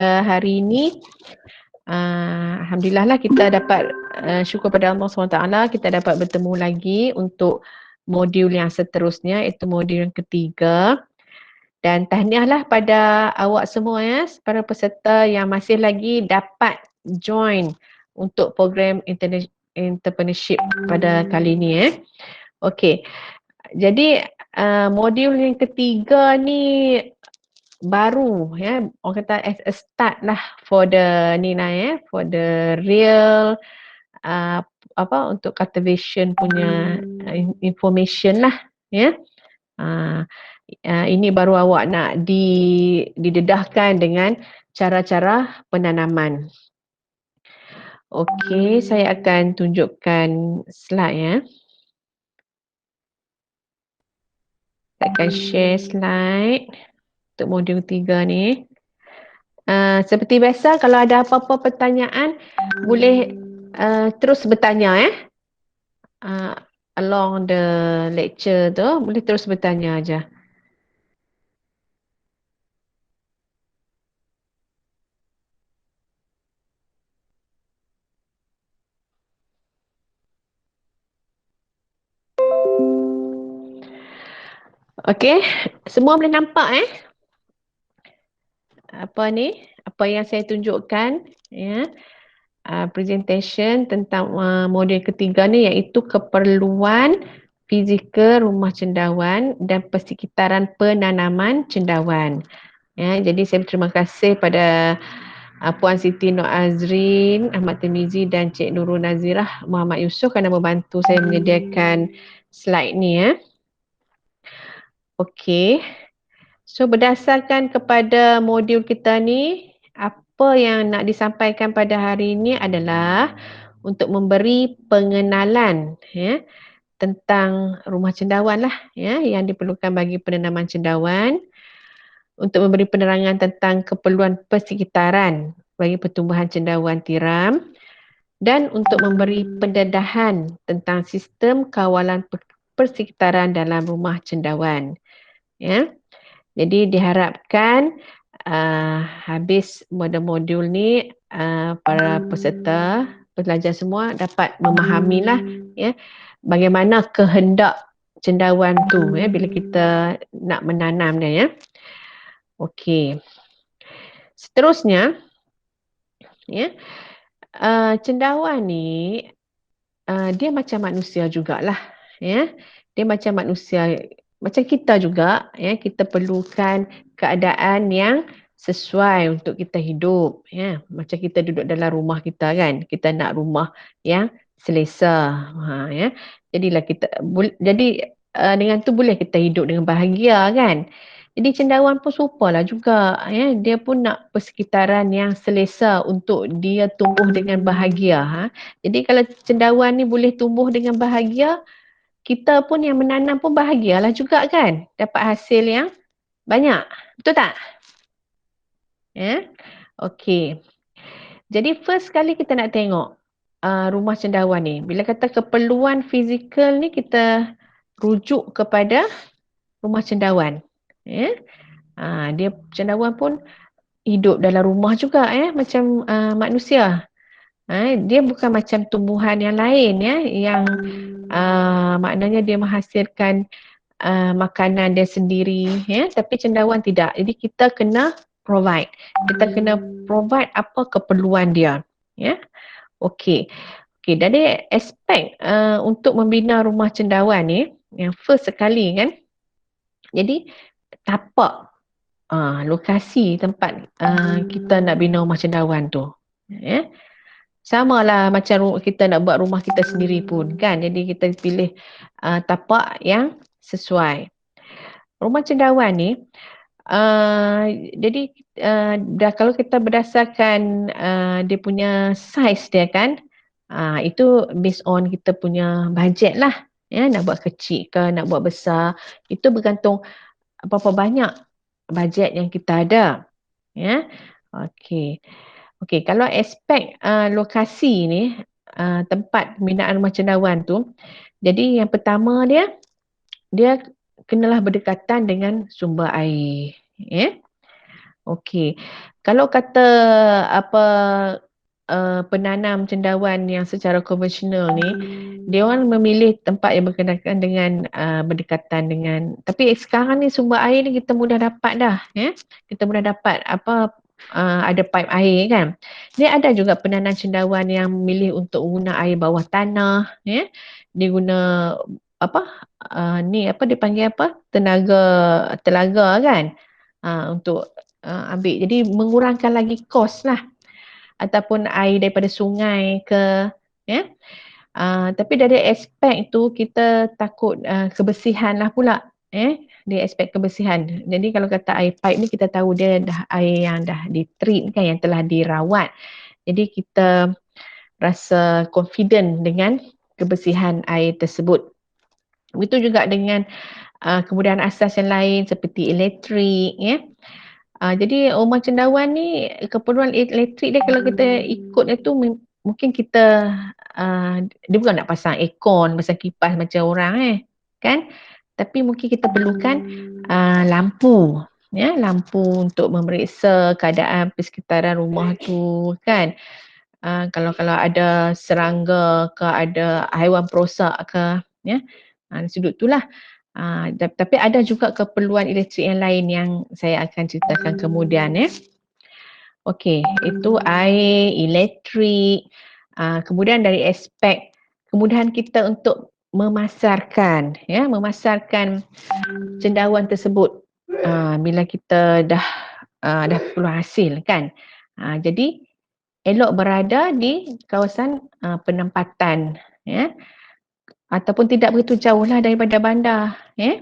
hari ini Alhamdulillah lah kita dapat syukur pada Allah SWT kita dapat bertemu lagi untuk modul yang seterusnya, iaitu modul yang ketiga. Dan tahniahlah pada awak semua ya, para peserta yang masih lagi dapat join untuk program entrepreneurship pada kali ini ya. Okey. Jadi modul yang ketiga ni baru ya, orang kata as a start lah for the ni lah ya, for the real untuk cultivation punya information lah ya. Ini baru awak nak didedahkan dengan cara-cara penanaman. Okey, saya akan tunjukkan slide ya. Saya akan share slide untuk modul 3 ni. Seperti biasa, kalau ada apa-apa pertanyaan boleh terus bertanya along the lecture tu, boleh terus bertanya aja. Okey, semua boleh nampak apa ni? Apa yang saya tunjukkan ya. Presentation tentang modul ketiga ni, iaitu keperluan fizikal rumah cendawan dan persekitaran penanaman cendawan. Ya, jadi saya berterima kasih pada Puan Siti Nur Azrin, Ahmad Temizi dan Cik Nurul Nazirah Muhammad Yusof kerana membantu saya menyediakan slide ni ya. Okey. So berdasarkan kepada modul kita ni, apa yang nak disampaikan pada hari ini adalah untuk memberi pengenalan ya tentang rumah cendawan lah ya, yang diperlukan bagi penanaman cendawan, untuk memberi penerangan tentang keperluan persekitaran bagi pertumbuhan cendawan tiram, dan untuk memberi pendedahan tentang sistem kawalan persekitaran dalam rumah cendawan ya. Jadi diharapkan habis modul ni para peserta pelajar semua dapat memahamilah ya bagaimana kehendak cendawan tu ya bila kita nak menanam dia ya. Okey. Seterusnya ya, cendawan ni dia macam manusia jugalah ya. Dia macam manusia, macam kita juga ya, kita perlukan keadaan yang sesuai untuk kita hidup ya. Macam kita duduk dalam rumah kita kan, kita nak rumah yang selesa ya. Jadilah kita dengan tu boleh kita hidup dengan bahagia kan. Jadi cendawan pun serupalah juga ya, dia pun nak persekitaran yang selesa untuk dia tumbuh dengan bahagia. Jadi kalau cendawan ni boleh tumbuh dengan bahagia, kita pun yang menanam pun bahagialah juga kan, dapat hasil yang banyak. Betul tak? Ya. Okey. Jadi first kali kita nak tengok rumah cendawan ni. Bila kata keperluan fizikal ni, kita rujuk kepada rumah cendawan. Ya. Dia cendawan pun hidup dalam rumah juga ya, macam manusia. Dia bukan macam tumbuhan yang lain ya, yang maknanya dia menghasilkan makanan dia sendiri ya, tapi cendawan tidak. Jadi kita kena provide. Kita kena provide apa keperluan dia ya. Okey. Okey, dari aspek untuk membina rumah cendawan ni, yang first sekali kan, jadi tapak lokasi tempat kita nak bina rumah cendawan tu ya. Sama lah macam kita nak buat rumah kita sendiri pun kan. Jadi kita pilih tapak yang sesuai. Rumah cendawan ni jadi kalau kita berdasarkan dia punya size dia kan, itu based on kita punya budget lah ya, nak buat kecil ke nak buat besar, itu bergantung berapa banyak bajet yang kita ada ya. Okey. Okey, kalau aspek lokasi ni, tempat pembinaan rumah cendawan tu, jadi yang pertama dia kenalah berdekatan dengan sumber air ya. Okey. Kalau kata apa penanam cendawan yang secara konvensional ni, dia orang memilih tempat yang berkenaan dengan berdekatan dengan, tapi sekarang ni sumber air ni kita mudah dapat dah, ya. Kita mudah dapat ada pipe air kan. Dia ada juga penanam cendawan yang memilih untuk guna air bawah tanah, ya. Dia guna apa ni apa dipanggil apa? Telaga kan. Untuk ambil. Jadi mengurangkan lagi kos lah. Ataupun air daripada sungai ke, ya. Tapi dari aspek tu kita takut kebersihan lah pula, dari aspek kebersihan. Jadi kalau kata air pipe ni kita tahu dia dah air yang dah ditreat kan, yang telah dirawat. Jadi kita rasa confident dengan kebersihan air tersebut. Begitu juga dengan kemudahan asas yang lain seperti elektrik, ya. Jadi rumah cendawan ni keperluan elektrik dia kalau kita ikut itu mungkin kita dia bukan nak pasang aircon, pasang kipas macam orang kan, tapi mungkin kita perlukan lampu, ya, lampu untuk memeriksa keadaan persekitaran rumah tu kan. Kalau ada serangga ke, ada haiwan perosak ke, ya, di sudut itulah. Tapi ada juga keperluan elektrik yang lain yang saya akan ceritakan kemudian, ya. Okey, itu air, elektrik. Kemudian dari aspek kemudahan kita untuk memasarkan, ya, memasarkan cendawan tersebut. Bila kita dah keluar hasil kan. Jadi elok berada di kawasan penempatan, ya. Ataupun tidak begitu jauhlah daripada bandar, ya.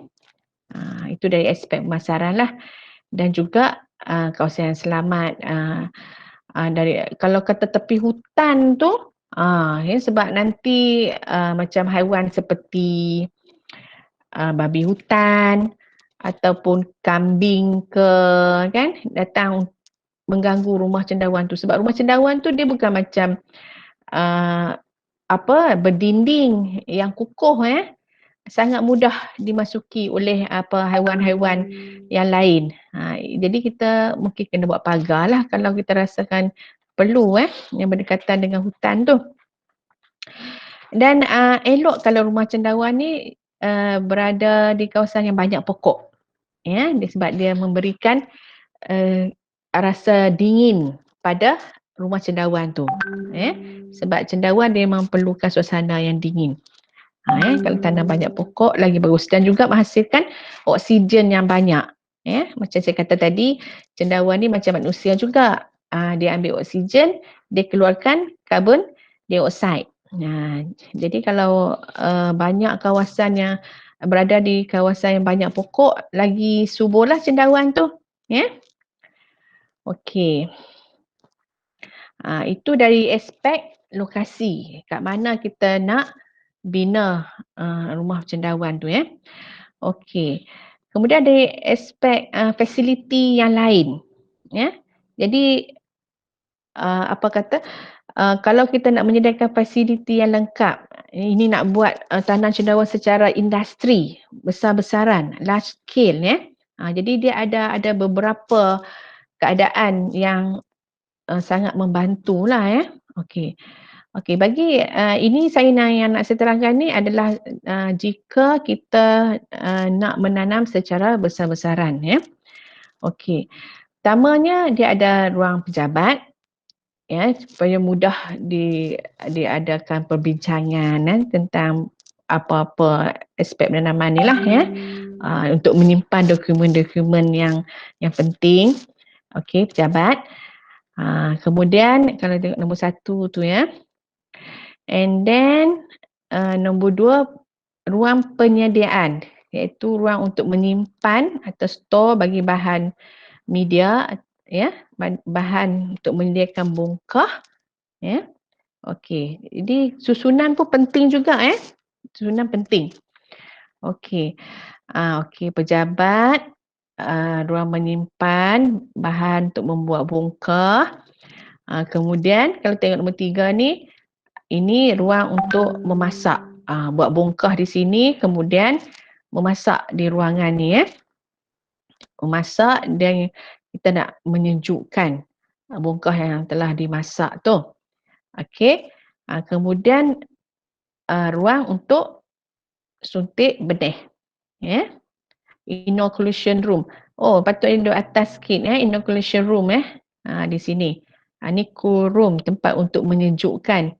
Itu dari aspek pemasaran lah. Dan juga kawasan yang selamat. Dari kalau kata tepi hutan tu, ya, sebab nanti macam haiwan seperti babi hutan ataupun kambing ke kan datang mengganggu rumah cendawan tu, sebab rumah cendawan tu dia bukan macam berdinding yang kukuh, sangat mudah dimasuki oleh haiwan-haiwan yang lain. Jadi kita mungkin kena buat pagar lah kalau kita rasakan perlu yang berdekatan dengan hutan tu. Dan elok kalau rumah cendawan ni berada di kawasan yang banyak pokok. Ya, sebab dia memberikan rasa dingin pada rumah cendawan tu. Sebab cendawan dia memang perlukan suasana yang dingin. Kalau tanam banyak pokok lagi bagus dan juga menghasilkan oksigen yang banyak. Macam saya kata tadi, cendawan ni macam manusia juga. Dia ambil oksigen, dia keluarkan karbon dioksida. Jadi kalau banyak kawasan yang berada di kawasan yang banyak pokok, lagi suburlah cendawan tu. Okey. Itu dari aspek lokasi. Kat mana kita nak bina rumah cendawan tu, ya. Okey. Kemudian dari aspek fasiliti yang lain, ya. Jadi kalau kita nak menyediakan fasiliti yang lengkap, ini nak buat tanam cendawan secara industri, besar-besaran, large scale, ya. Jadi dia ada beberapa keadaan yang sangat membantulah, ya. Okey. Bagi ini yang nak saya terangkan ni adalah jika kita nak menanam secara besar-besaran, ya. Okey. Pertamanya dia ada ruang pejabat, ya, supaya mudah diadakan perbincangan tentang apa-apa aspek penanaman ni lah, ya. Untuk menyimpan dokumen-dokumen yang penting. Okey, pejabat. Kemudian kalau tengok nombor 1 tu, ya. And then nombor 2, ruang penyediaan, iaitu ruang untuk menyimpan atau store bagi bahan media, ya, bahan untuk menyediakan bongkah, ya. Okey, jadi susunan pun penting juga, susunan penting. Okey. Pejabat, ruang menyimpan bahan untuk membuat bongkah. Kemudian kalau tengok nombor 3 ni, ini ruang untuk memasak. Buat bongkah di sini, kemudian memasak di ruangan ni, Memasak dan kita nak menyejukkan bongkah yang telah dimasak tu. Okey. Kemudian ruang untuk suntik benih. Ya. Inoculation room. Oh, patut duduk atas sikit inoculation room di sini. Ni cool room, tempat untuk menyejukkan.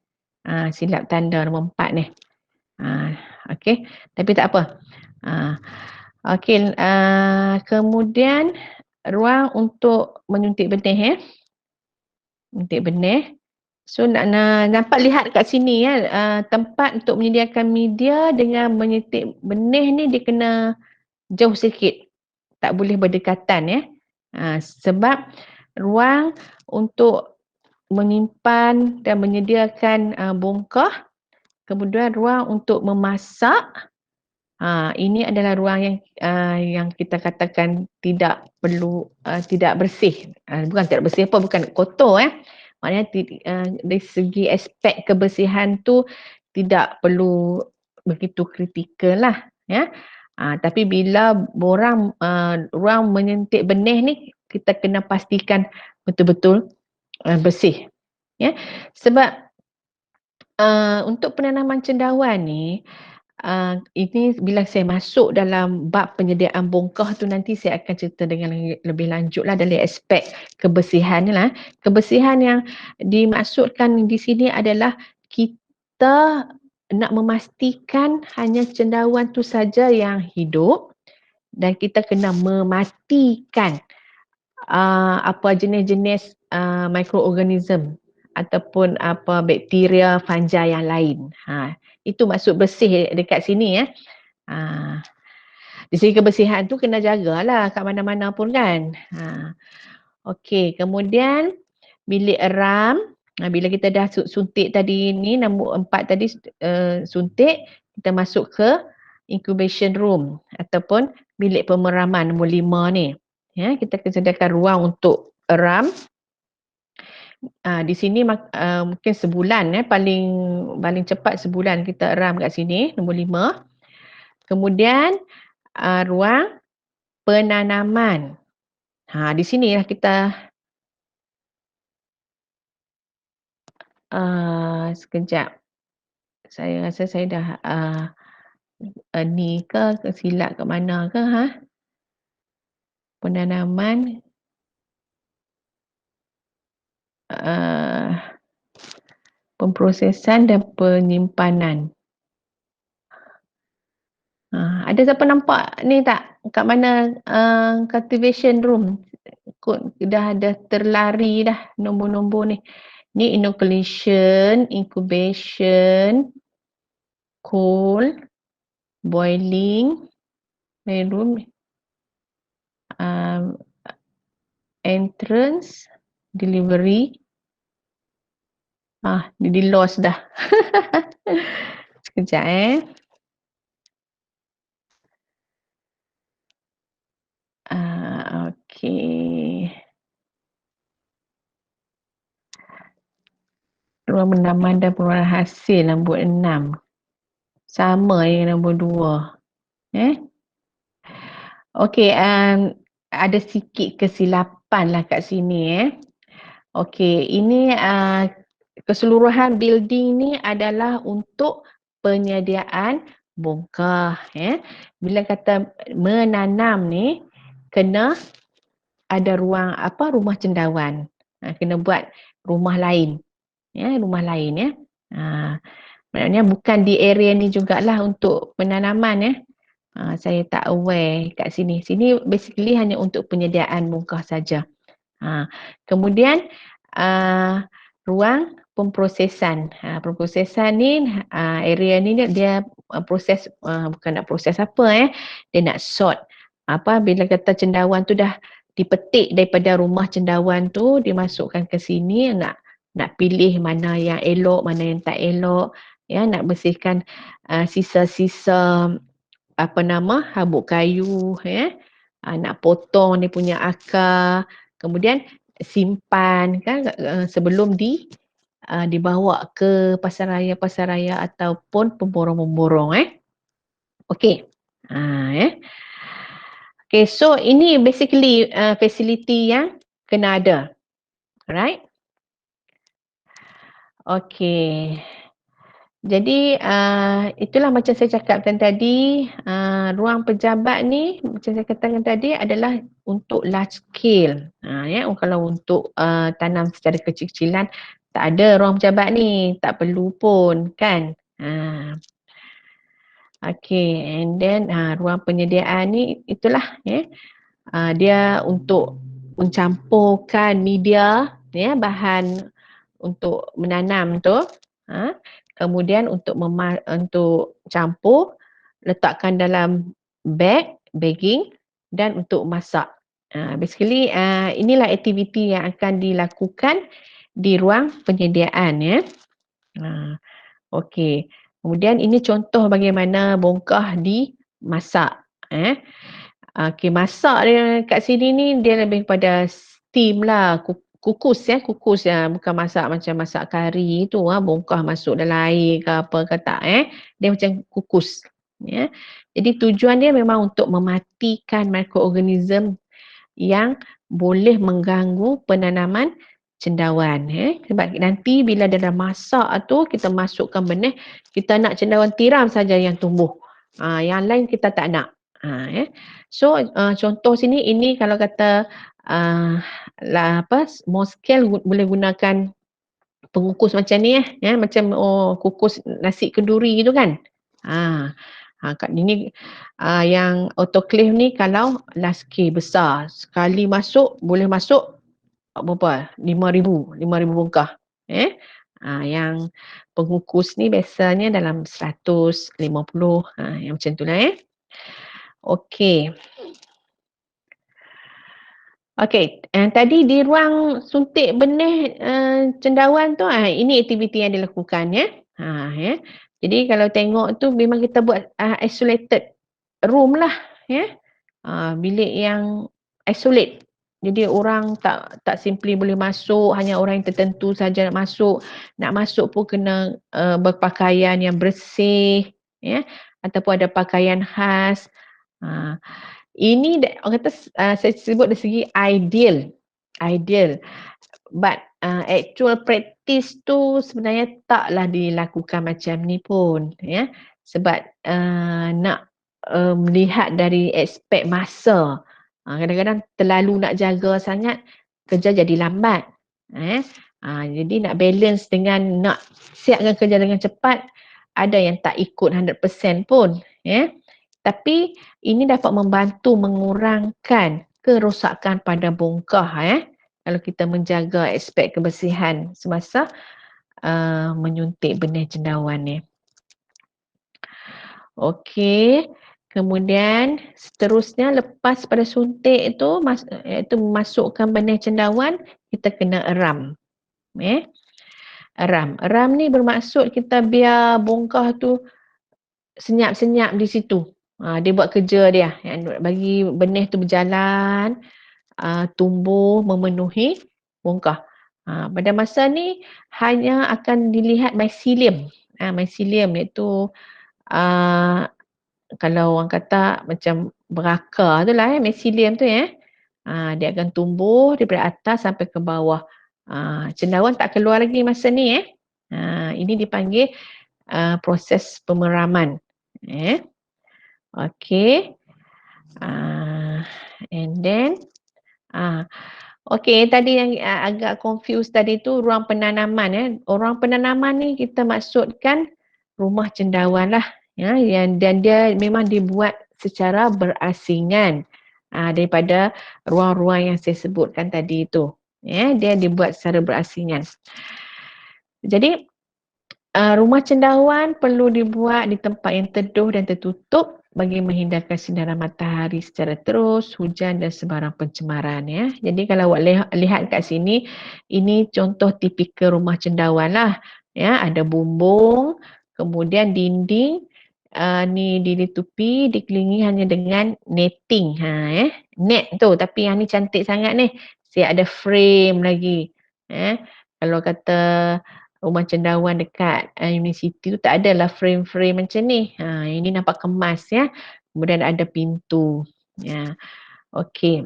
Silap tanda nombor 4 ni. Okey, tapi tak apa. Okey, kemudian ruang untuk menyuntik benih menyuntik benih. So nak nampak lihat kat sini tempat untuk menyediakan media dengan menyuntik benih ni dia kena jauh sikit. Tak boleh berdekatan sebab ruang untuk menyimpan dan menyediakan bongkah, kemudian ruang untuk memasak, ini adalah ruang yang kita katakan tidak perlu, tidak bersih. Bukan tidak bersih apa, bukan kotor maknanya dari segi aspek kebersihan tu tidak perlu begitu kritikal lah tapi bila ruang menyuntik benih ni kita kena pastikan betul-betul bersih sebab untuk penanaman cendawan ni ini bila saya masuk dalam bab penyediaan bongkah tu nanti saya akan cerita dengan lebih lanjut lah dari aspek kebersihan lah. Kebersihan yang dimaksudkan di sini adalah kita nak memastikan hanya cendawan tu saja yang hidup dan kita kena mematikan apa jenis-jenis mikroorganism ataupun apa bakteria, fungi yang lain. Itu maksud bersih dekat sini Di segi kebersihan tu kena jagalah kat mana-mana pun kan. Okey, kemudian bilik eram. Bila kita dah suntik tadi ni, nombor 4 tadi suntik, kita masuk ke incubation room ataupun bilik pemeraman nombor 5 ni. Kita akan sediakan ruang untuk eram. Di sini mungkin sebulan paling cepat sebulan kita eram kat sini nombor 5. Kemudian ruang penanaman. Di sinilah kita sekejap. Saya rasa saya dah ni ke silap kat mana ke penanaman pemprosesan dan penyimpanan. Ada siapa nampak ni tak? Kat mana cultivation room? Dah terlari dah nombor-nombor ni. Ni inoculation, incubation, cool, boiling, room, entrance, delivery. Di lost dah. Sekejap okey. Ruang penanaman dan pengeluaran hasil nombor 6. Sama dengan nombor 2. Okey, ada sikit kesilapan lah kat sini Okey, ini keseluruhan building ni adalah untuk penyediaan bongkah Bila kata menanam ni kena ada ruang rumah cendawan. Kena buat rumah lain. Rumah lain maknanya bukan di area ni jugalah untuk penanaman saya tak aware kat sini. Sini basically hanya untuk penyediaan bongkah saja. Kemudian ruang pemprosesan. Pemprosesan ni area ni dia proses bukan nak proses apa dia nak sort bila kata cendawan tu dah dipetik daripada rumah cendawan tu dimasukkan ke sini nak pilih mana yang elok mana yang tak elok nak bersihkan sisa-sisa habuk kayu nak potong dia punya akar kemudian simpan kan sebelum dibawa ke pasar raya ataupun pemborong-pemborong okey Okay, so ini basically facility yang kena ada. Alright? Okay. Jadi itulah macam saya cakapkan tadi, ruang pejabat ni macam saya katakan tadi adalah untuk large scale. Ya, kalau untuk tanam secara kecil-kecilan tak ada ruang pejabat ni, tak perlu pun kan. Okay, and then ruang penyediaan ni itulah ya. Dia untuk mencampurkan media ya, bahan untuk menanam tu. Kemudian untuk campur, letakkan dalam bagging dan untuk masak. Basically inilah aktiviti yang akan dilakukan di ruang penyediaan ya. Okey. Kemudian ini contoh bagaimana bongkah dimasak. Okey, masak dia kat sini ni dia lebih pada steam lah, kukus ya, bukan masak macam masak kari tu bongkah masuk dalam air ke apa ke tak dia macam kukus ya. Jadi tujuan dia memang untuk mematikan mikroorganism yang boleh mengganggu penanaman cendawan sebab nanti bila dia dah masak tu kita masukkan benih, kita nak cendawan tiram saja yang tumbuh. Yang lain kita tak nak. So contoh sini ini kalau kata small scale boleh gunakan pengukus macam ni macam kukus nasi kenduri tu kan. Kat ni yang autoclave ni kalau large scale besar, sekali masuk boleh masuk berapa? 5,000 bongkah. Yang pengukus ni biasanya dalam 150 yang macam tu lah Okey. Okey, tadi di ruang suntik benih cendawan tu ini aktiviti yang dilakukan ya. Jadi kalau tengok tu memang kita buat isolated room lah ya. Bilik yang isolate. Jadi orang tak simply boleh masuk, hanya orang yang tertentu saja nak masuk. Nak masuk pun kena berpakaian yang bersih ya, ataupun ada pakaian khas. Ini orang kata saya sebut dari segi ideal, but actual practice tu sebenarnya taklah dilakukan macam ni pun ya, sebab nak melihat dari aspek masa. Kadang-kadang terlalu nak jaga sangat, kerja jadi lambat. Jadi nak balance dengan nak siapkan kerja dengan cepat, ada yang tak ikut 100% pun tapi ini dapat membantu mengurangkan kerosakan pada bongkah kalau kita menjaga aspek kebersihan semasa menyuntik benih cendawan ni. Okey, kemudian seterusnya lepas pada suntik itu iaitu memasukkan benih cendawan, kita kena eram. Eram ni bermaksud kita biar bongkah tu senyap-senyap di situ. Dia buat kerja dia bagi benih tu berjalan, tumbuh memenuhi bongkah. Pada masa ni hanya akan dilihat mycelium. Mycelium iaitu kalau orang kata macam berakar tu lah mycelium tu dia akan tumbuh daripada atas sampai ke bawah. Cendawan tak keluar lagi masa ni ini dipanggil proses pemeraman. Okay. And then okay, tadi yang agak confused tadi tu ruang penanaman Ruang penanaman ni kita maksudkan rumah cendawan lah dan dia memang dibuat secara berasingan daripada ruang-ruang yang saya sebutkan tadi tu. Dia dibuat secara berasingan. Jadi rumah cendawan perlu dibuat di tempat yang teduh dan tertutup bagi menghindarkan sinaran matahari secara terus, hujan dan sebarang pencemaran Jadi kalau awak lihat kat sini, ini contoh tipikal rumah cendawan lah. Ada bumbung, kemudian dinding ni ditutupi, dikelilingi hanya dengan netting. Net tu, tapi yang ni cantik sangat ni. Saya ada frame lagi. Kalau kata rumah cendawan dekat universiti tu tak adalah frame-frame macam ni. Ini nampak kemas Kemudian ada pintu. Okey.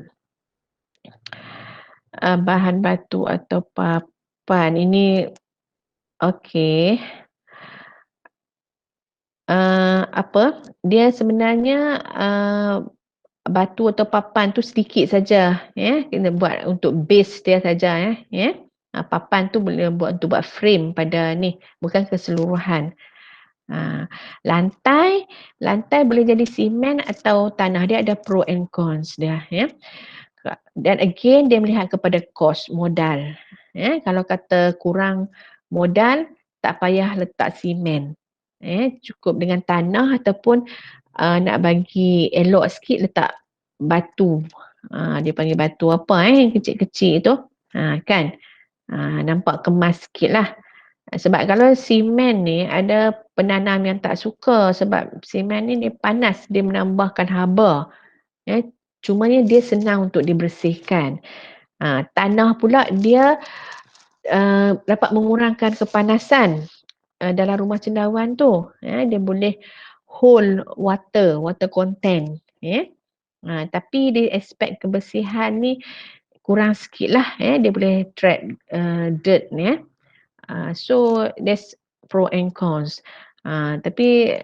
Bahan batu atau papan ini okey. Apa, dia sebenarnya, batu atau papan tu sedikit saja, ya, kita buat untuk base dia saja, ya. Papan tu boleh buat untuk buat frame pada ni, bukan keseluruhan. Ha, lantai boleh jadi simen atau tanah, dia ada pro and cons dia, ya. Dan again dia melihat kepada kos modal. Kalau kata kurang modal, tak payah letak simen. Cukup dengan tanah ataupun nak bagi elok sikit letak batu. Dia panggil batu apa yang kecil-kecil tu. Kan? Nampak kemas sikit lah. Sebab kalau simen ni ada penanam yang tak suka sebab simen ni dia panas, dia menambahkan haba. Cumanya dia senang untuk dibersihkan. Tanah pula dia dapat mengurangkan kepanasan dalam rumah cendawan tu. Dia boleh hold water content. Tapi di aspek kebersihan ni kurang sikit lah. Dia boleh trap dirt ni. So there's pro and cons. Tapi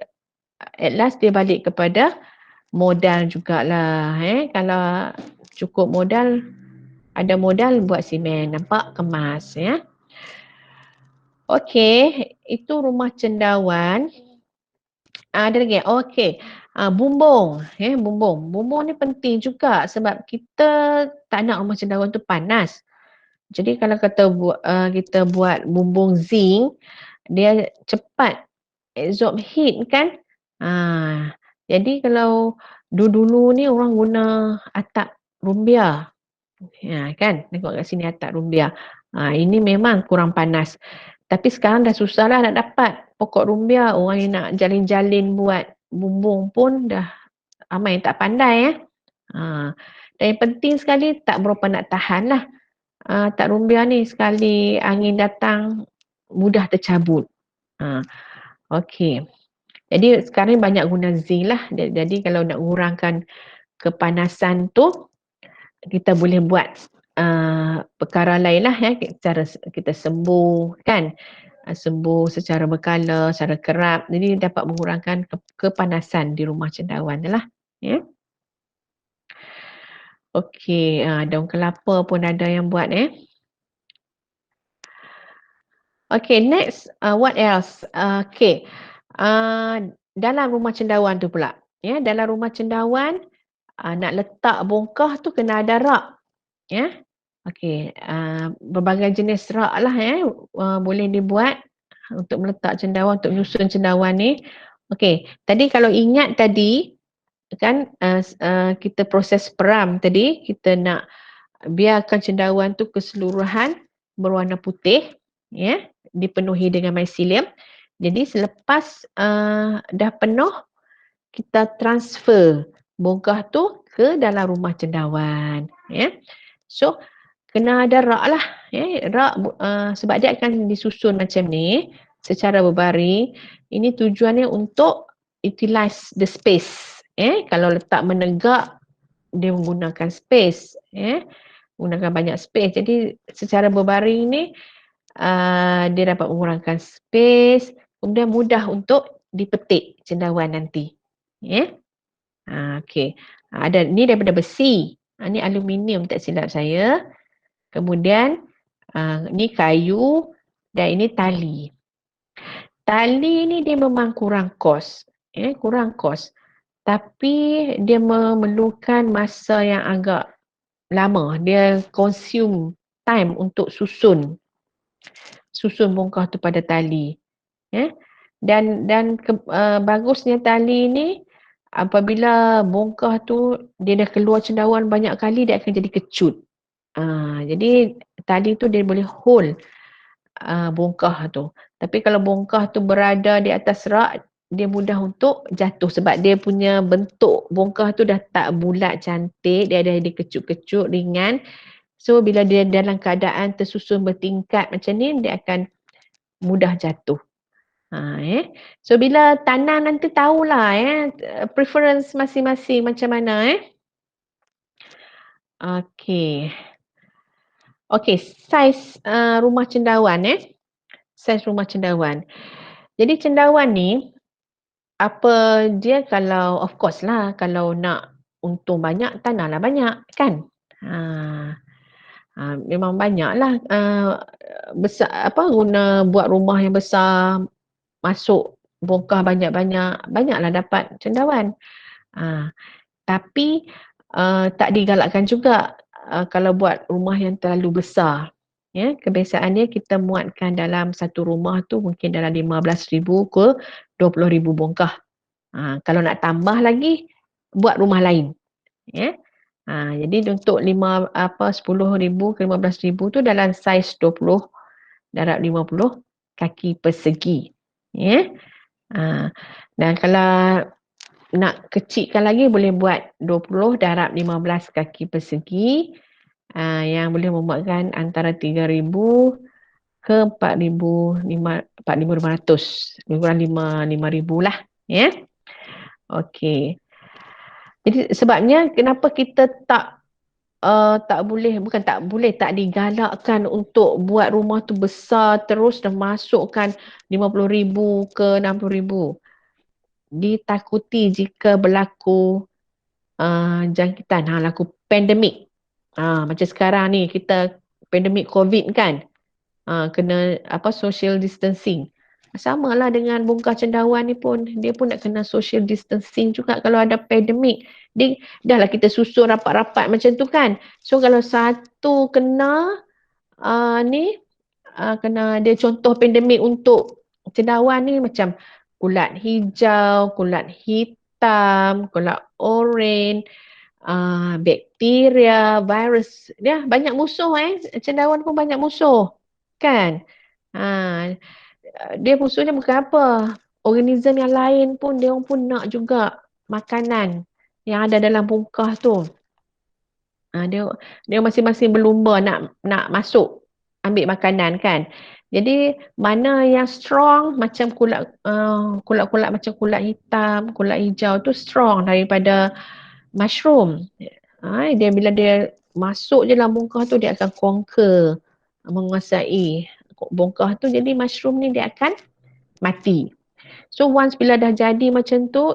at last dia balik kepada modal jugalah. Kalau cukup modal, ada modal buat simen, nampak kemas, ya. Okey, itu rumah cendawan. Ada lagi, okey. Bumbung, bumbung. Bumbung ni penting juga sebab kita tak nak rumah cendawan tu panas. Jadi kalau kita buat bumbung zinc, dia cepat absorb heat kan. Jadi kalau dulu-dulu ni orang guna atap rumbia. Kan, tengok kat sini atap rumbia. Ini memang kurang panas. Tapi sekarang dah susah lah nak dapat pokok rumbia. Orang yang nak jalin-jalin buat bumbung pun dah ramai yang tak pandai. Dan yang penting sekali tak berapa nak tahan lah. Atap rumbia ni sekali angin datang mudah tercabut. Okey. Jadi sekarang banyak guna zinc lah. Jadi kalau nak kurangkan kepanasan tu, kita boleh buat perkara lain lah, cara kita sembuh kan, sembuh secara berkala, secara kerap, jadi dapat mengurangkan kepanasan di rumah cendawan lah. Okey, daun kelapa pun ada yang buat. Okay, next, what else? Okay, dalam rumah cendawan tu pula, dalam rumah cendawan nak letak bongkah tu kena ada rak. Okey, berbagai jenis rak lah, boleh dibuat untuk meletak cendawan, untuk menyusun cendawan ni. Okey, tadi kalau ingat tadi kan, kita proses peram tadi, kita nak biarkan cendawan tu keseluruhan berwarna putih, dipenuhi dengan mycelium. Jadi selepas dah penuh, kita transfer bongkah tu ke dalam rumah cendawan. So kena ada rak lah. Rak sebab dia akan disusun macam ni secara berbaring. Ini tujuannya untuk utilize the space. Kalau letak menegak, dia menggunakan space. Menggunakan banyak space. Jadi secara berbaring ni dia dapat mengurangkan space. Kemudian mudah untuk dipetik cendawan nanti. Okey. Ni daripada besi. Ni aluminium tak silap saya. Kemudian ni kayu dan ini tali. Tali ni dia memang kurang kos. Kurang kos. Tapi dia memerlukan masa yang agak lama. Dia consume time untuk susun bongkah tu pada tali. Dan bagusnya tali ni apabila bongkah tu dia dah keluar cendawan banyak kali, dia akan jadi kecut. Jadi tali tu dia boleh hold bongkah tu. Tapi kalau bongkah tu berada di atas rak, dia mudah untuk jatuh sebab dia punya bentuk bongkah tu dah tak bulat cantik, dia ada kecut-kecut ringan. So bila dia dalam keadaan tersusun bertingkat macam ni, dia akan mudah jatuh. So bila tanam nanti tahulah preference masing-masing macam mana. Okey. Okey, saiz rumah cendawan saiz rumah cendawan. Jadi cendawan ni, apa dia kalau of course lah kalau nak untung banyak, tanahlah banyak kan? Ha, memang banyaklah, besar apa, guna buat rumah yang besar, masuk bongkah banyak-banyak, banyaklah dapat cendawan. Ha, tapi, tak digalakkan juga, kalau buat rumah yang terlalu besar. Ya, kebiasaannya kita muatkan dalam satu rumah tu mungkin dalam 15,000 ke 20,000 bongkah. Kalau nak tambah lagi, buat rumah lain, ya. Jadi untuk 10,000 ke 15,000 tu dalam saiz 20 darab 50 kaki persegi, ya. Dan kalau nak kecilkan lagi boleh buat 20 darab 15 kaki persegi, yang boleh memuatkan antara 3,000 ke 4,500, lebih kurang 5,000 lah, ya. Okey. Jadi sebabnya kenapa kita tak boleh, bukan tak boleh, tak digalakkan untuk buat rumah tu besar terus dan masukkan 50,000 ke 60,000. Ditakuti jika berlaku jangkitan, laku pandemik. Macam sekarang ni kita pandemik COVID kan. Kena social distancing. Samalah dengan bongkar cendawan ni pun, dia pun nak kena social distancing juga kalau ada pandemik. Dahlah kita susun rapat-rapat macam tu kan. So kalau satu kena kena dia contoh pandemik untuk cendawan ni macam kulat hijau, kulat hitam, kulat oranye, bakteria, virus. Dia banyak musuh cendawan pun banyak musuh. Kan? Ha, dia musuhnya bukan apa. Organism yang lain pun dia pun nak juga makanan yang ada dalam bongkah tu. Dia masing-masing berlumba nak masuk ambil makanan kan. Jadi mana yang strong macam kulat-kulat macam kulat hitam, kulat hijau tu strong daripada mushroom. Dia bila dia masuk je dalam bongkah tu dia akan conquer, menguasai bongkah tu, jadi mushroom ni dia akan mati. So once bila dah jadi macam tu,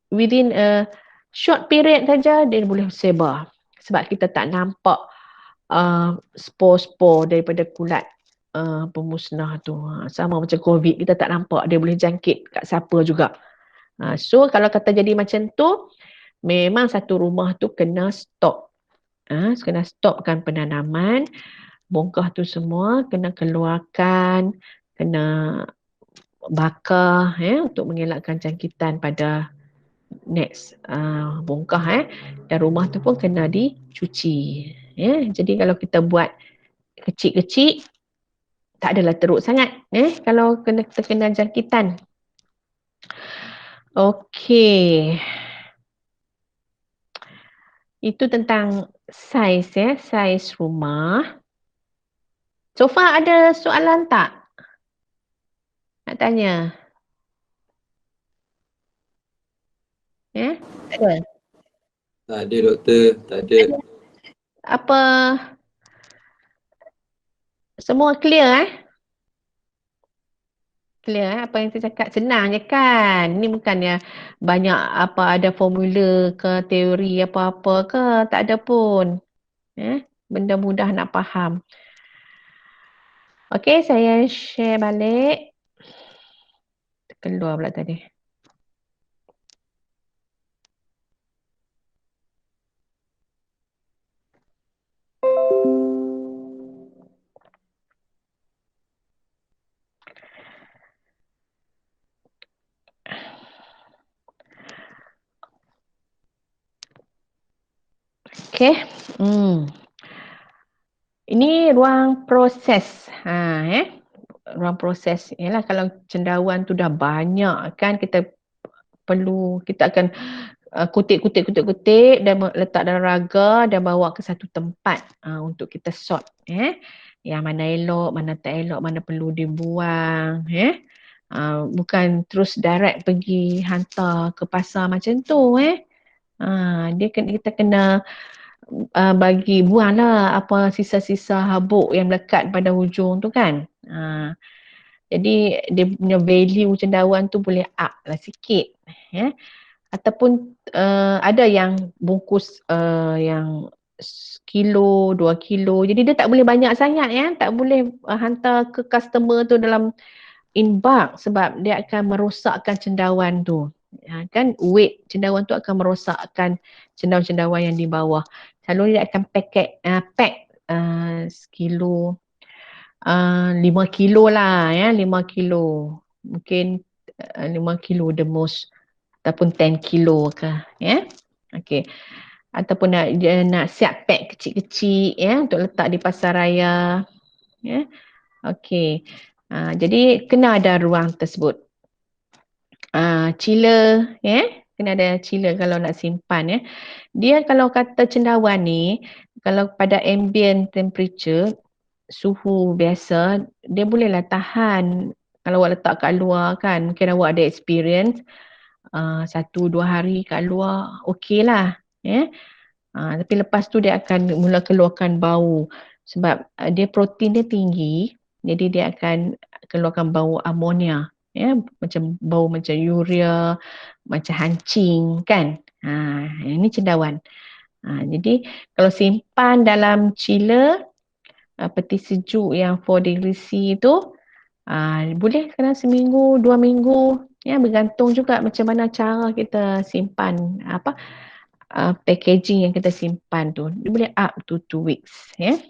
within a short period saja dia boleh sebar. Sebab kita tak nampak spor-spor daripada kulat pemusnah tu. Sama macam COVID, kita tak nampak dia boleh jangkit kat siapa juga. So kalau kata jadi macam tu, memang satu rumah tu kena stop. Kena stopkan penanaman, bongkah tu semua kena keluarkan, kena bakar untuk mengelakkan jangkitan pada next bongkah dan rumah tu pun kena dicuci. Jadi kalau kita buat kecil-kecil, tak adalah teruk sangat kalau terkena jangkitan. Okey. Itu tentang saiz saiz rumah. So far ada soalan tak? Nak tanya? Tak ada? Tak ada doktor, tak ada. Apa semua clear Clear apa yang saya cakap, senang je kan. Ni bukannya banyak ada formula ke teori apa-apa ke, tak ada pun. Benda mudah nak faham. Okey, saya share balik. Keluar pula tadi. Okey. Ini ruang proses. Ruang proses. Yalah kalau cendawan tu dah banyak kan, kita akan kutip dan letak dalam raga dan bawa ke satu tempat untuk kita sort. Yang mana elok, mana tak elok, mana perlu dibuang. Bukan terus direct pergi hantar ke pasar macam tu. Kita kena buanglah apa sisa-sisa habuk yang melekat pada hujung tu kan. Jadi dia punya value cendawan tu boleh up lah sikit. Ya. Ataupun ada yang bungkus yang kilo, 2 kilo. Jadi dia tak boleh banyak sangat ya. Tak boleh hantar ke customer tu dalam in bulk sebab dia akan merosakkan cendawan tu. Kan weight cendawan tu akan merosakkan cendawan-cendawan yang di bawah. Selalu dia akan pack sekilo 5 kilo lah ya, 5 kilo. Mungkin 5 kilo the most ataupun 10 kilo ke ya. Okey. Ataupun nak siap pack kecil-kecil ya untuk letak di pasar raya ya. Okey. Jadi kena ada ruang tersebut. Chiller ya. Kena ada chiller kalau nak simpan ya. Dia kalau kata cendawan ni kalau pada ambient temperature suhu biasa dia bolehlah tahan kalau awak letak kat luar kan mungkin awak ada experience 1-2 hari kat luar okey lah ya. Tapi lepas tu dia akan mula keluarkan bau sebab dia protein dia tinggi jadi dia akan keluarkan bau amonia ya macam bau macam urea macam hancing kan. Ini cendawan. Jadi kalau simpan dalam chiller peti sejuk yang 4 degree C tu boleh kena seminggu 2 minggu ya bergantung juga macam mana cara kita simpan packaging yang kita simpan tu dia boleh up to 2 weeks ya.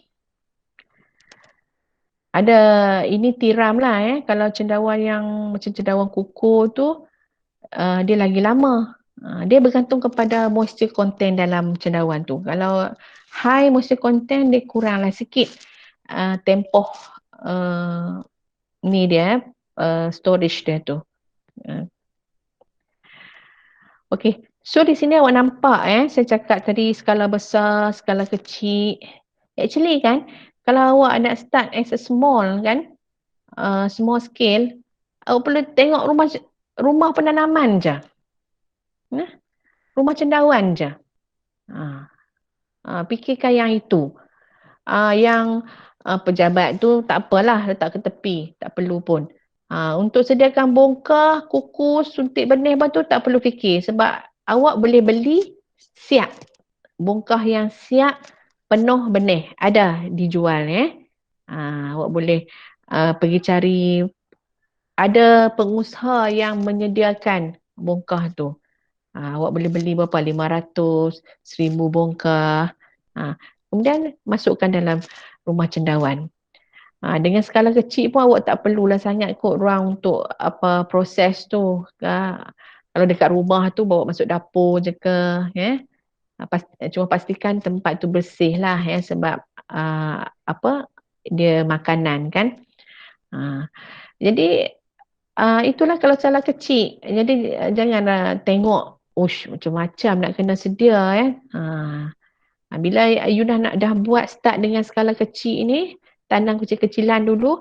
Ada ini tiram lah ya kalau cendawan yang macam cendawan kukur tu dia lagi lama. Dia bergantung kepada moisture content dalam cendawan tu. Kalau high moisture content dia kuranglah sikit tempoh ni dia storage dia tu. Okey. So di sini awak nampak saya cakap tadi skala besar, skala kecil. Actually kan kalau awak nak start as a small kan small scale awak perlu tengok rumah penanaman je. Rumah cendawan je. Fikirkan yang itu. Yang pejabat tu tak apalah letak ke tepi, tak perlu pun. Untuk sediakan bongkah, kukus, suntik benih tu tak perlu fikir sebab awak boleh beli siap. Bongkah yang siap penuh benih ada dijual ya. Awak boleh pergi cari ada pengusaha yang menyediakan bongkah tu. Awak boleh beli berapa? 500, 1000 bongkah. Kemudian masukkan dalam rumah cendawan. Dengan skala kecil pun awak tak perlulah sangat kot ruang untuk apa proses tu. Kalau dekat rumah tu bawa masuk dapur je ke. Cuma pastikan tempat tu bersih lah ya sebab dia makanan kan. Jadi itulah kalau skala kecil. Jadi janganlah tengok macam-macam nak kena sedia ya. Bila you dah buat start dengan skala kecil ni, tanam kecil-kecilan dulu,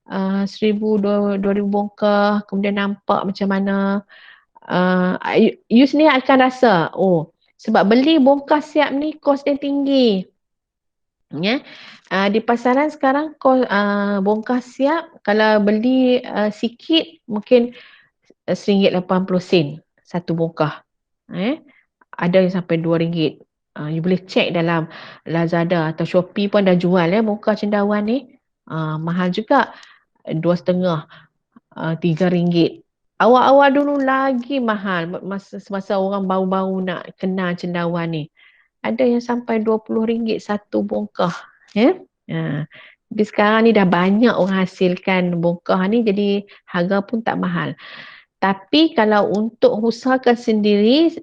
1000-2000 bongkah, kemudian nampak macam mana, you sendiri akan rasa, sebab beli bongkah siap ni kos dia tinggi. Ya. Di pasaran sekarang kos bongkah siap, kalau beli sikit, mungkin RM1.80 satu bongkah. Ada yang sampai RM2. You boleh check dalam Lazada atau Shopee pun dah jual bongkah cendawan ni. Mahal juga. RM2.5, RM3. Awal-awal dulu lagi mahal semasa orang baru-baru nak kenal cendawan ni. Ada yang sampai RM20 satu bongkah. Jadi sekarang ni dah banyak orang hasilkan bongkah ni jadi harga pun tak mahal. Tapi kalau untuk usahakan sendiri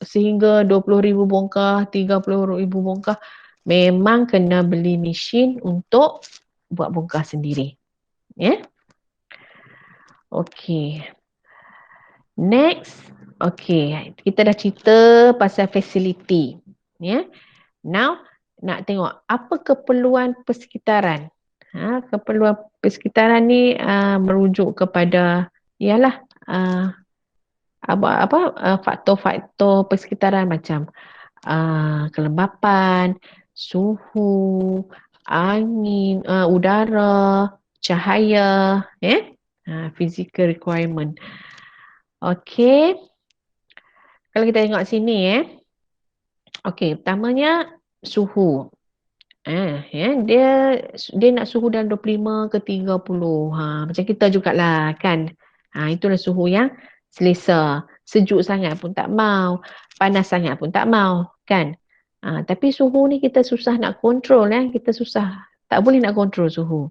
sehingga 20,000 bongkah, 30,000 bongkah, memang kena beli mesin untuk buat bongkah sendiri. Ya. Okey. Next. Okey, kita dah cerita pasal facility. Ya. Now, nak tengok apa keperluan persekitaran. Keperluan persekitaran ni merujuk kepada faktor-faktor persekitaran macam kelembapan, suhu, angin, udara, cahaya, physical requirement. Okey. Kalau kita tengok sini okey, pertamanya suhu. Dia nak suhu dalam 25 ke 30. Macam kita jugalah kan. Itulah suhu yang selesa. Sejuk sangat pun tak mau, panas sangat pun tak mau, kan? Tapi suhu ni kita susah nak kontrol kita susah. Tak boleh nak kontrol suhu.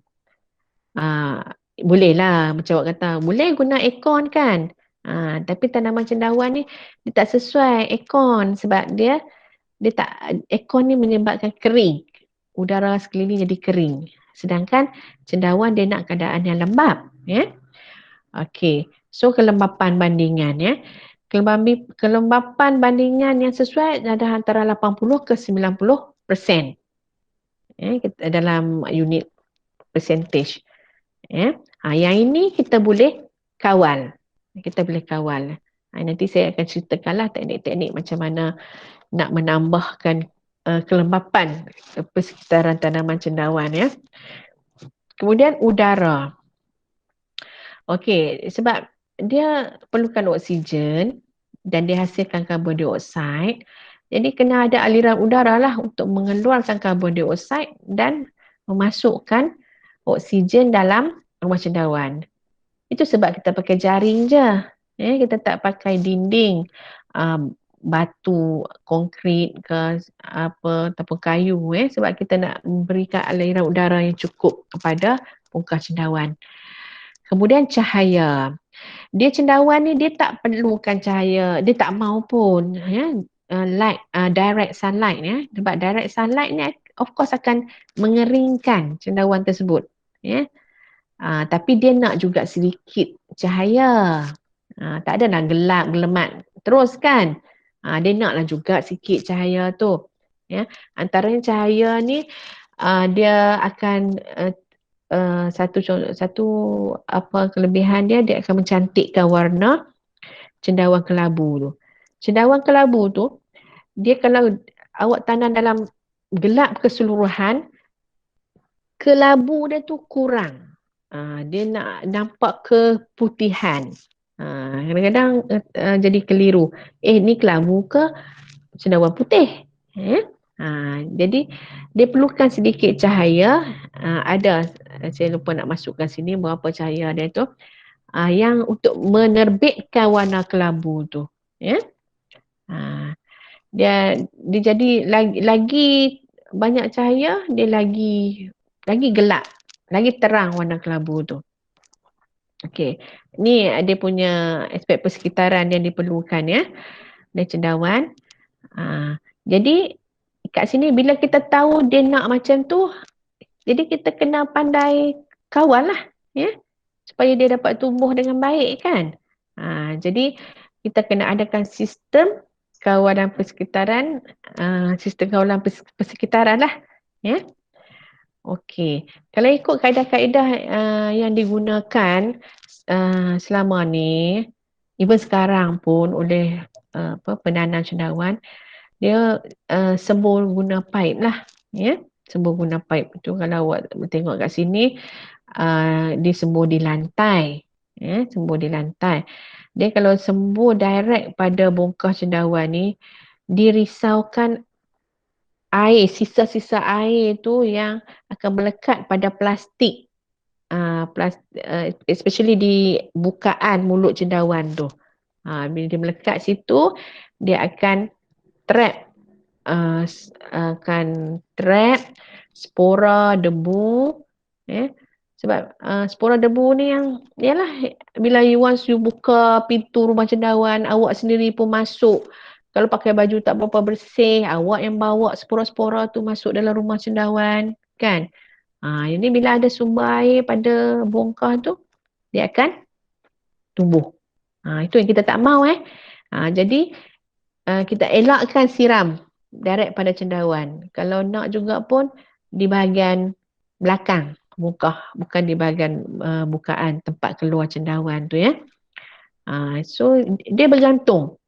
Boleh lah macam awak kata, boleh guna aircon kan? Tapi tanaman cendawan ni dia tak sesuai aircon sebab dia tak, aircon ni menyebabkan kering. Udara sekeliling jadi kering. Sedangkan cendawan dia nak keadaan yang lembap. Okey. So kelembapan bandingan kelembapan bandingan yang sesuai ada antara 80 ke 90%. Dalam unit percentage. Yang ini kita boleh kawal. Nanti saya akan ceritakanlah teknik-teknik macam mana nak menambahkan kelembapan persekitaran tanaman cendawan Kemudian udara. Okey, sebab dia perlukan oksigen dan dihasilkan karbon dioksida. Jadi kena ada aliran udara lah untuk mengeluarkan karbon dioksida dan memasukkan oksigen dalam rumah cendawan. Itu sebab kita pakai jaring je. Kita tak pakai dinding, batu, konkrit ke apa ataupun kayu sebab kita nak memberikan aliran udara yang cukup kepada bongkah cendawan. Kemudian cahaya. Dia cendawan ni dia tak perlukan cahaya, dia tak mau pun light, direct sunlight sebab direct sunlight ni of course akan mengeringkan cendawan tersebut. Tapi dia nak juga sedikit cahaya. Tak adalah gelap, gelemat terus kan. Dia naklah juga sikit cahaya tu. Antaranya cahaya ni dia akan satu apa kelebihan dia akan mencantikkan warna cendawan kelabu tu. Cendawan kelabu tu dia kalau awak tanam dalam gelap keseluruhan, kelabu dia tu kurang. Dia nak nampak keputihan. Kadang-kadang jadi keliru. Ni kelabu ke cendawan putih? Jadi dia perlukan sedikit cahaya. Ada, saya lupa nak masukkan sini berapa cahaya dia tu. Yang untuk menerbitkan warna kelabu tu. Dia jadi lagi banyak cahaya, dia lagi gelap, lagi terang warna kelabu tu. Okey, ni dia punya aspek persekitaran yang diperlukan dan cendawan. Jadi kat sini bila kita tahu dia nak macam tu, jadi kita kena pandai kawal lah supaya dia dapat tumbuh dengan baik kan. Jadi kita kena adakan sistem kawalan persekitaran, persekitaran lah Okey, kalau ikut kaedah-kaedah yang digunakan selama ni, even sekarang pun oleh penanam cendawan, dia sembur guna pipe lah, sembur guna pipe tu. Kalau awak tengok kat sini, dia sembur di lantai, sembur di lantai. Dia kalau sembur direct pada bongkah cendawan ni, dirisaukan air, sisa-sisa air tu yang akan melekat pada plastik, especially di bukaan mulut cendawan tu. Bila dia melekat situ, dia akan trap spora debu. Sebab spora debu ni yang yalah, bila once you buka pintu rumah cendawan, awak sendiri pun masuk. Kalau pakai baju tak berapa bersih, awak yang bawa spora-spora tu masuk dalam rumah cendawan, kan? Ini bila ada sumber air pada bongkah tu, dia akan tumbuh. Itu yang kita tak mahu jadi kita elakkan siram direct pada cendawan. Kalau nak juga pun di bahagian belakang bongkah, bukan di bahagian bukaan tempat keluar cendawan tu So dia bergantung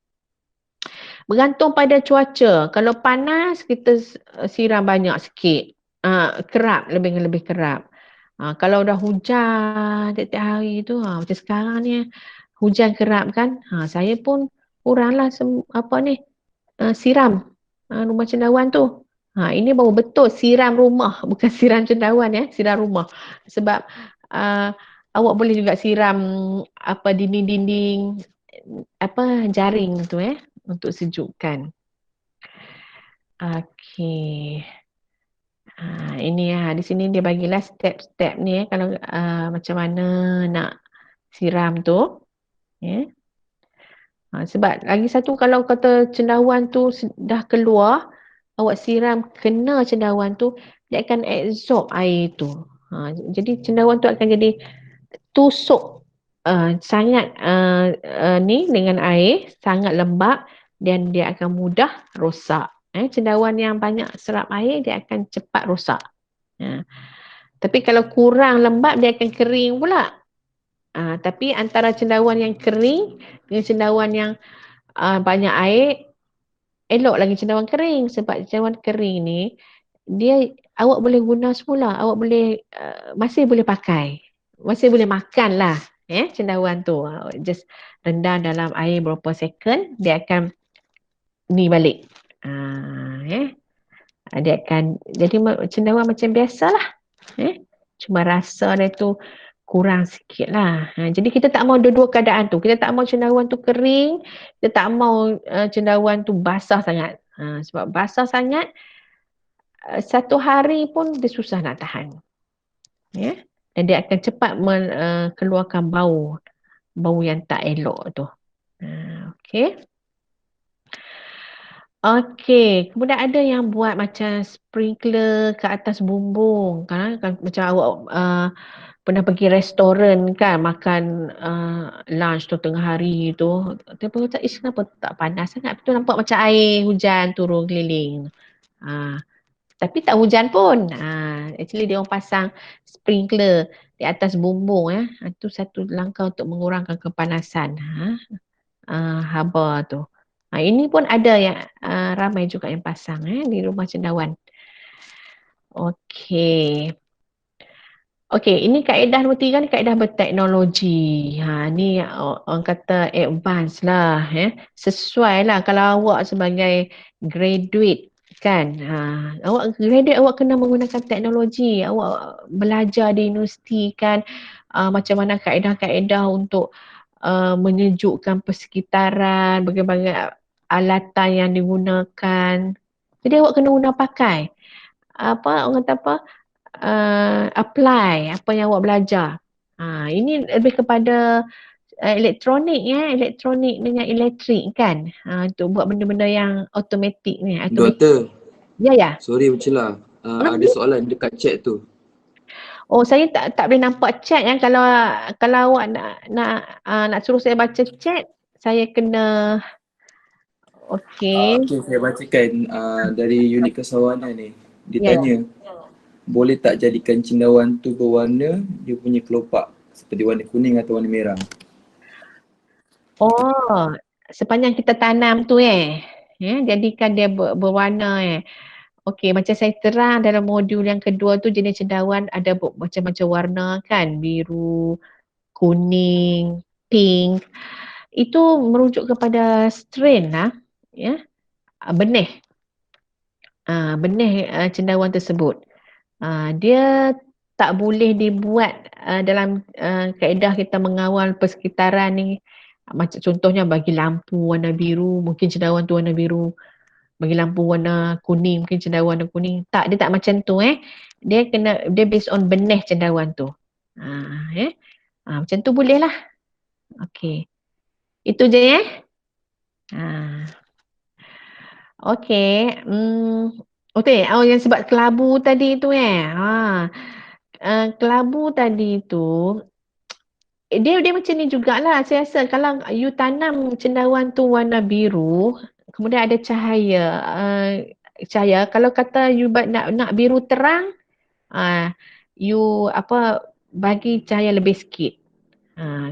Bergantung pada cuaca. Kalau panas kita siram banyak sikit. Kerap, lebih kerap. Kalau dah hujan tiap-tiap hari tu, macam sekarang ni hujan kerap kan. Saya pun kuranglah siram rumah cendawan tu. Ini baru betul siram rumah, bukan siram cendawan ya, siram rumah. Sebab awak boleh juga siram dinding-dinding jaring tu untuk sejukkan. Okey. Ini di sini dia bagilah step-step ni kalau macam mana nak siram tu. Ya. Sebab lagi satu kalau kata cendawan tu dah keluar, awak siram kena cendawan tu, dia akan absorb air tu. Jadi cendawan tu akan jadi tusuk sangat ni dengan air, sangat lembab dan dia akan mudah rosak. Cendawan yang banyak serap air dia akan cepat rosak. Tapi kalau kurang lembab dia akan kering pula. Tapi antara cendawan yang kering dengan cendawan yang banyak air, elok lagi cendawan kering. Sebab cendawan kering ni dia awak boleh guna semula, awak boleh masih boleh pakai, masih boleh makan lah cendawan tu. Just rendam dalam air berapa second, dia akan ni balik. Dia akan jadi cendawan macam biasalah. Cuma rasa dia tu kurang sikit lah. Jadi kita tak mau dua-dua keadaan tu. Kita tak mau cendawan tu kering, kita tak mau cendawan tu basah sangat. Sebab basah sangat, satu hari pun dia susah nak tahan. Dan dia akan cepat keluarkan bau yang tak elok tu. Okey. Okey, kemudian ada yang buat macam sprinkler ke atas bumbung. Kan macam awak pernah pergi restoran kan, makan lunch tu tengah hari tu. Tapi kata, kenapa tak panas sangat? Betul nampak macam air hujan turun keliling. Tapi tak hujan pun. Actually dia orang pasang sprinkler di atas bumbung ya. Itu satu langkah untuk mengurangkan kepanasan. Haba tu. Ini pun ada yang ramai juga yang pasang di rumah cendawan. Okey. Okey, ini kaedah nombor 3 ni kaedah berteknologi. Ni orang kata advance lah. Sesuai lah kalau awak sebagai graduate kan. Awak graduate, awak kena menggunakan teknologi. Awak belajar di universiti kan. Macam mana kaedah-kaedah untuk menyejukkan persekitaran, berbagai alatan yang digunakan. Jadi awak kena guna pakai. Orang kata apply apa yang awak belajar. Ini lebih kepada elektronik elektronik dengan elektrik kan. Untuk buat benda-benda yang automatik ni. Doktor. Ya. Sorry bercelah. Ada soalan dekat chat tu. Oh, saya tak boleh nampak chat kan. Kalau awak nak suruh saya baca chat, saya kena okey. Okay, saya bacakan dari unit kesawanan ni. Dia Ya. tanya, boleh tak jadikan cendawan tu berwarna dia punya kelopak seperti warna kuning atau warna merah? Oh, sepanjang kita tanam tu jadikan dia berwarna Okey, macam saya terang dalam modul yang kedua tu jenis cendawan ada macam-macam warna kan, biru, kuning, pink. Itu merujuk kepada strain lah, benih. Benih cendawan tersebut. Dia tak boleh dibuat dalam kaedah kita mengawal persekitaran ni. Macam contohnya bagi lampu warna biru, mungkin cendawan tu warna biru. Bagi lampu warna kuning, mungkin cendawan warna kuning. Tak, dia tak macam tu Dia based on benih cendawan tu. Macam tu boleh lah. Okey. Itu je Okey. Okey, yang sebab kelabu tadi tu kelabu tadi tu dia macam ni jugalah. Saya rasa kalau you tanam cendawan tu warna biru, kemudian ada cahaya. Cahaya, kalau kata you nak biru terang, you bagi cahaya lebih sikit.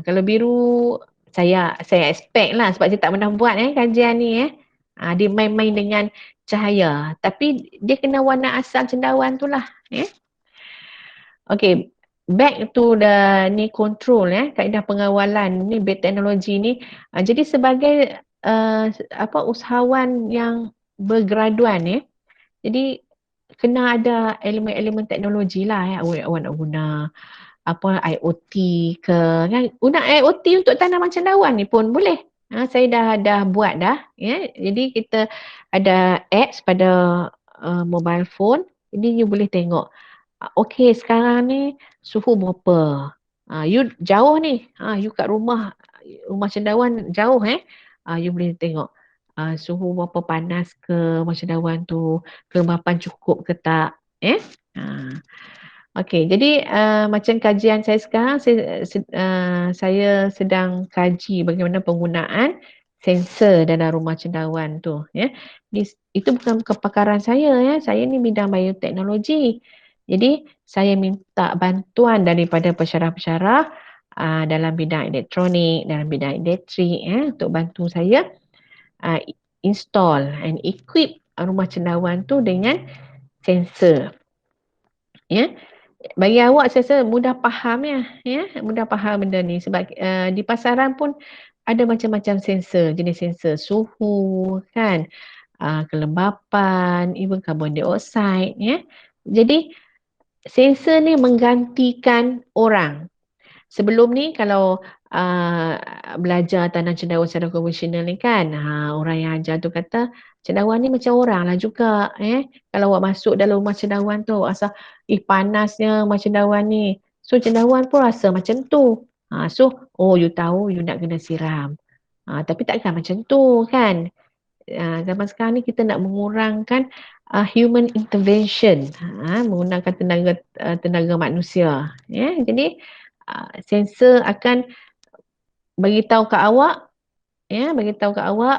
Kalau biru saya expect lah sebab saya tak pernah buat kajian ni Dia main-main dengan cahaya. Tapi dia kena warna asal cendawan tu lah. Okay, back to the ni control kaedah pengawalan ni teknologi ni. Jadi sebagai usahawan yang bergraduan jadi kena ada elemen-elemen teknologi lah awak nak guna IoT ke kan, guna IoT untuk tanaman cendawan ni pun boleh. Saya dah buat dah jadi kita ada apps pada mobile phone, jadi you boleh tengok okey sekarang ni suhu berapa. You jauh ni, you kat rumah cendawan jauh you boleh tengok suhu berapa panas ke rumah cendawan tu, kelembapan cukup ke tak Okey, jadi macam kajian saya sekarang, saya sedang kaji bagaimana penggunaan sensor dalam rumah cendawan tu. Itu bukan kepakaran saya. Saya ni bidang bioteknologi. Jadi saya minta bantuan daripada pensyarah-pensyarah dalam bidang elektronik, dalam bidang elektrik untuk bantu saya install and equip rumah cendawan tu dengan sensor. Bagi awak saya rasa mudah faham mudah faham benda ni sebab di pasaran pun ada macam-macam sensor, jenis sensor suhu kan, kelembapan, even carbon dioxide Jadi sensor ni menggantikan orang. Sebelum ni kalau belajar tanam cendawan secara konvensional ni kan, orang yang ajar tu kata cendawan ni macam orang lah juga. Kalau awak masuk dalam rumah cendawan tu, rasa panasnya rumah cendawan ni. So cendawan pun rasa macam tu. You tahu you nak kena siram. Tapi takkan macam tu kan. Zaman sekarang ni kita nak mengurangkan human intervention, menggunakan tenaga manusia. Jadi sensor akan beritahu ke awak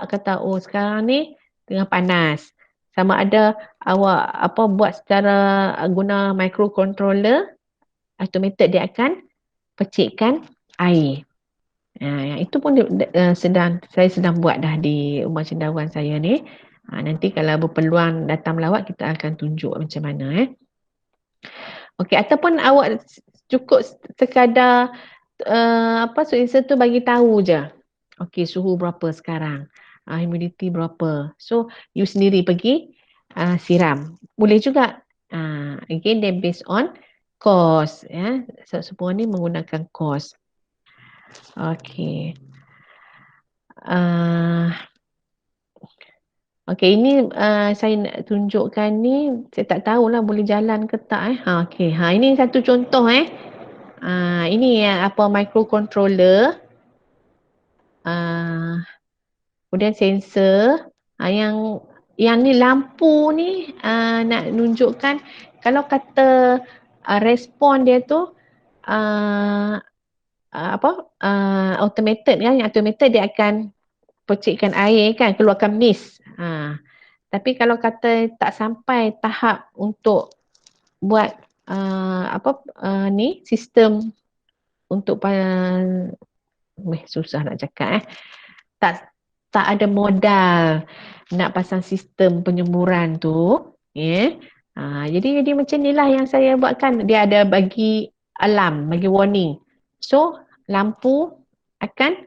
kata sekarang ni tengah panas. Sama ada awak buat secara guna microcontroller, automated dia akan percikkan air. Yang itu pun saya sedang buat dah di rumah cendawan saya ni. Nanti kalau berpeluang datang melawat kita akan tunjuk macam mana Okey, ataupun awak cukup sekadar sensor tu bagi tahu je. Okey, suhu berapa sekarang? Humidity berapa? So, you sendiri pergi siram. Boleh juga. Again, they based on cost. So, semua ni menggunakan cost. Okey. Okey, ini saya nak tunjukkan ni. Saya tak tahulah boleh jalan ke tak. Okey, ini satu contoh ini microcontroller. Kemudian sensor. Yang ni lampu ni nak nunjukkan kalau kata respon dia tu automated yang automated dia akan percikkan air kan, keluarkan mist. Tapi kalau kata tak sampai tahap untuk buat sistem untuk susah nak cakap tak ada modal nak pasang sistem penyemburan tu jadi macam inilah yang saya buatkan. Dia ada bagi alarm, bagi warning. So lampu akan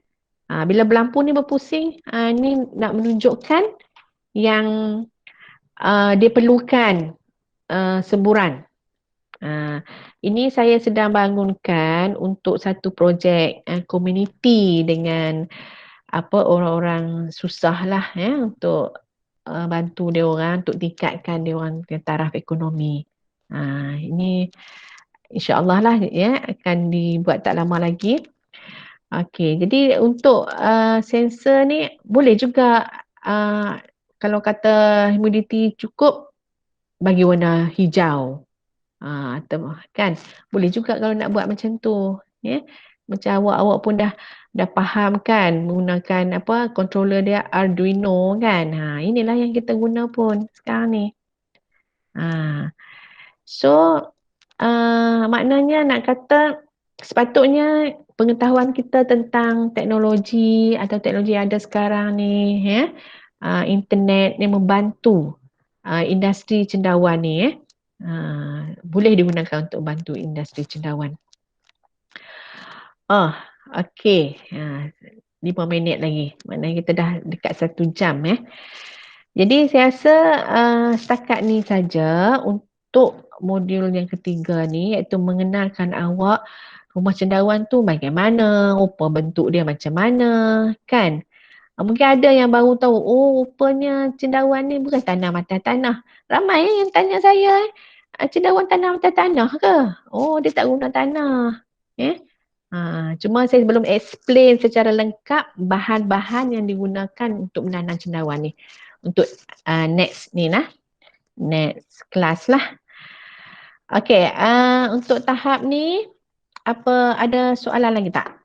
bila lampu ni berpusing ni nak menunjukkan yang dia perlukan semburan. Ini saya sedang bangunkan untuk satu projek komuniti dengan orang-orang susah lah untuk bantu dia orang untuk tingkatkan dia orang taraf ekonomi. Ini insya-Allah lah akan dibuat tak lama lagi. Okey, jadi untuk sensor ni boleh juga kalau kata humidity cukup bagi warna hijau. Kan boleh juga kalau nak buat macam tu macam awak pun dah faham kan menggunakan controller dia Arduino kan. Inilah yang kita guna pun sekarang ni. So maknanya nak kata sepatutnya pengetahuan kita tentang teknologi atau teknologi yang ada sekarang ni internet yang membantu industri cendawan ni. Boleh digunakan untuk bantu industri cendawan. Okey. 5 minit lagi. Maknanya kita dah dekat 1 jam. Jadi saya rasa setakat ni saja untuk modul yang ketiga ni, iaitu mengenalkan awak rumah cendawan tu bagaimana, rupa bentuk dia macam mana, kan? Mungkin ada yang baru tahu, rupanya cendawan ni bukan tanam atas tanah. Ramai yang tanya saya, cendawan tanam atas tanah ke? Dia tak guna tanah. Cuma saya belum explain secara lengkap bahan-bahan yang digunakan untuk menanam cendawan ni. Untuk next ni lah. Next class lah. Okey, untuk tahap ni, ada soalan lagi tak?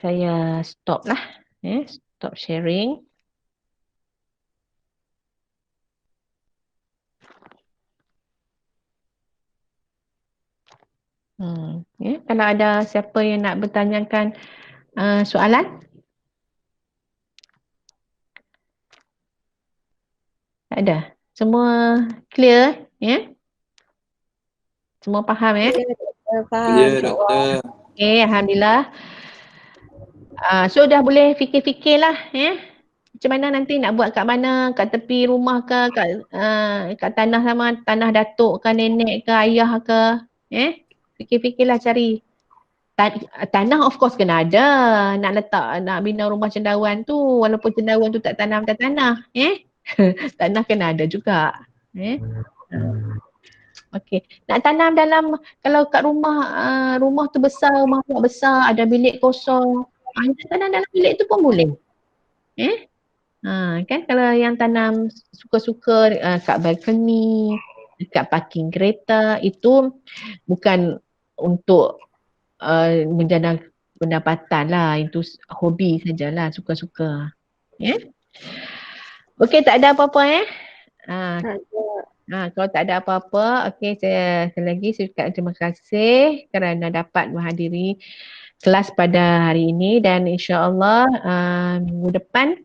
Saya stop lah. Stop sharing. Kalau ada siapa yang nak bertanyakan soalan? Tak ada? Semua clear? Semua faham? Clear, doktor. Okay, Alhamdulillah. So dah boleh fikir-fikirlah. Macam mana nanti nak buat kat mana? Kat tepi rumah ke? Kat tanah sama? Tanah datuk ke? Nenek ke? Ayah ke? Fikir-fikirlah cari. Tanah of course kena ada. Nak bina rumah cendawan tu. Walaupun cendawan tu tak tanam atas tanah. Tanah kena ada juga. Okey. Nak tanam dalam, kalau kat rumah tu besar, rumah besar, ada bilik kosong. Tanam dalam bilik tu pun boleh. Kan kalau yang tanam suka-suka kat balcony, dekat parking kereta, itu bukan untuk menjana pendapatan lah, itu hobi sajalah, suka-suka. Okey, tak ada apa-apa kalau tak ada apa-apa, okey, saya sekali lagi saya ucapkan terima kasih kerana dapat menghadiri kelas pada hari ini, dan insya-Allah minggu depan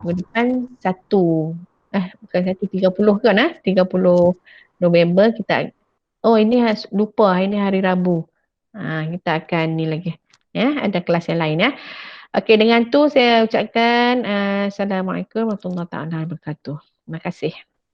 bukan 30 kan 30 November kita ini lupa, ini hari Rabu. Kita akan ni lagi ada kelas yang lain Okey, dengan tu saya ucapkan Assalamualaikum warahmatullahi wabarakatuh. Terima kasih.